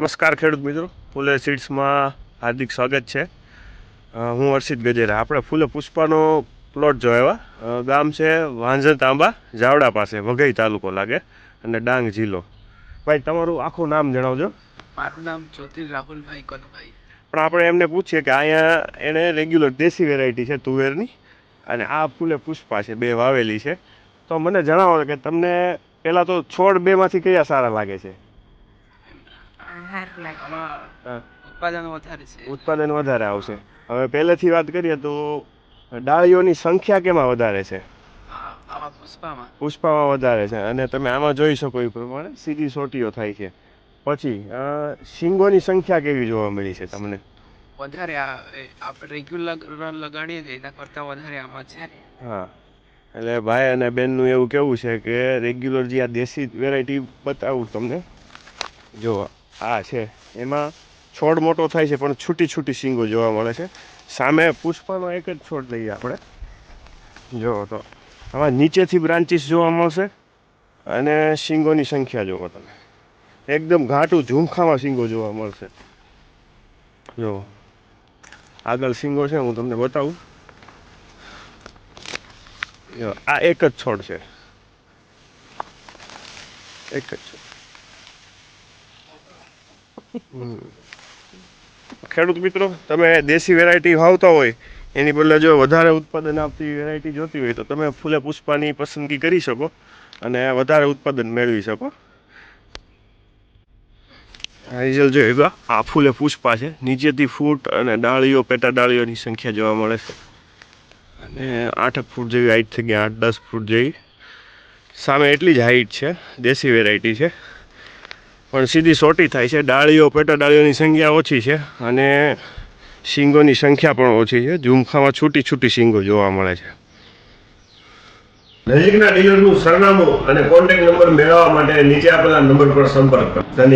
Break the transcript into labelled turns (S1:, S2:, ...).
S1: નમસ્કાર ખેડૂત મિત્રો, ફૂલે સીડ્સમાં હાર્દિક સ્વાગત છે. હું હર્ષિત ગજેરા. આપણે ફૂલે પુષ્પાનો પ્લોટ જોયા. ગામ છે વાંઝણ તાંબા, જાવડા પાસે, વઘઈ તાલુકો લાગે અને ડાંગ જિલ્લો. ભાઈ, તમારું આખું નામ જણાવજો.
S2: મારું નામ જ્યોતિર રાહુલભાઈ કનુભાઈ.
S1: પણ આપણે એમને પૂછીએ કે અહીંયા એને રેગ્યુલર દેશી વેરાયટી છે તુવેરની, અને આ ફૂલે પુષ્પા છે, બે વાવેલી છે. તો મને જણાવો કે તમને પહેલાં તો છોડ બેમાંથી કયા સારા લાગે છે? ઉત્પાદન વધારે આવશે. હવે પહેલેથી વાત કરીએ તો ડાળીઓની સંખ્યા કેમાં વધારે છે? પુષ્પામાં વધારે છે. અને તમે આમાં જોઈ શકો એ પ્રમાણે સીધી સોટીઓ થાય છે. પછી શીંગોની સંખ્યા કેવી જોવા મળી છે તમને?
S2: વધારે આપણે રેગ્યુલર લગાડીએ છીએ એના કરતાં વધારે આમાં છે.
S1: હા, એટલે ભાઈ અને બેનનું એવું કેવું છે કે રેગ્યુલર જે આ દેશી વેરાયટી બતાવું તમને, જો આ છે એમાં છોડ મોટો થાય છે પણ છૂટી છૂટી શીંગો જોવા મળે છે. સામે પુષ્પાનો એક જ છોડ લઈએ આપણે, જો તો આમાં નીચેથી બ્રાન્ચીસ જોવા મળશે અને શીંગોની સંખ્યા જોવો તમે, એકદમ ઘાટું ઝુમખામાં શીંગો જોવા મળશે. જો આગળ શીંગો છે, હું તમને બતાવું. જો આ એક જ છોડ છે, એક જ છોડ. ખેડૂત મિત્રો, તમે દેશી વેરાયટી વાવતા હોય એની બદલે જો વધારે ઉત્પાદન આપતી વેરાયટી જોતી હોય તો તમે ફૂલે પુષ્પાની પસંદગી કરી શકો અને વધારે ઉત્પાદન મેળવી શકો. રિઝલ્ટ જોઈ, આ ફૂલે પુષ્પા છે. નીચેથી ફૂટ અને ડાળીઓ, પેટા ડાળીઓની સંખ્યા જોવા મળે છે. અને 8 ફૂટ જેવી હાઈટ થઈ ગઈ, 8-10 ફૂટ જેવી. સામે એટલી જ હાઈટ છે. દેશી વેરાયટી છે પણ સીધી સોટી થાય છે. ડાળીઓ, પેટા ડાળીઓની સંખ્યા ઓછી છે અને શીંગોની સંખ્યા પણ ઓછી છે. ઝુમખામાં છૂટી છૂટી શીંગો જોવા મળે છે. નજીકના ડીલરનું સરનામું અને કોન્ટેક્ટ નંબર મેળવવા માટે નીચે આપેલા નંબર પર સંપર્ક કરો. ધન્યવાદ.